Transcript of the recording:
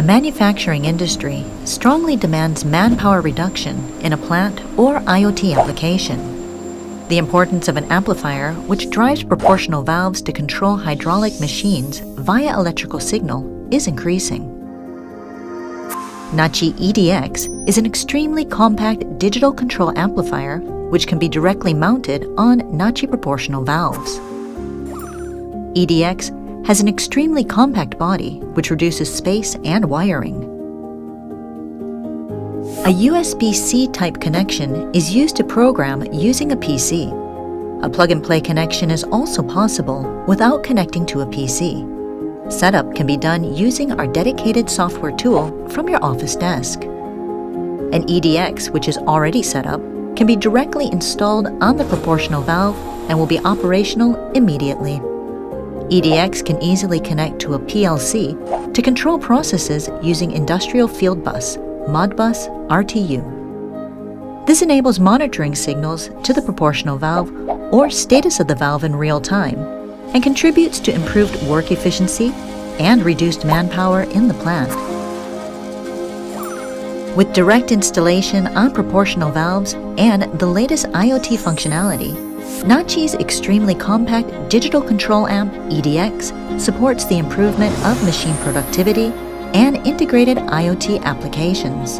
The manufacturing industry strongly demands manpower reduction in a plant or IoT application. The importance of an amplifier, which drives proportional valves to control hydraulic machines via electrical signal, is increasing. Nachi EDX is an extremely compact digital control amplifier which can be directly mounted on Nachi proportional valves. EDX has an extremely compact body which reduces space and wiring. A USB-C type connection is used to program using a PC. A plug-and-play connection is also possible without connecting to a PC. Setup can be done using our dedicated software tool from your office desk. An EDX, which is already set up, can be directly installed on the proportional valve and will be operational immediately. EDX can easily connect to a PLC to control processes using Industrial Field Bus, Modbus, RTU. This enables monitoring signals to the proportional valve or status of the valve in real time and contributes to improved work efficiency and reduced manpower in the plant. With direct installation on proportional valves and the latest IoT functionality, Nachi's extremely compact digital control amp EDX supports the improvement of machine productivity and integrated IoT applications.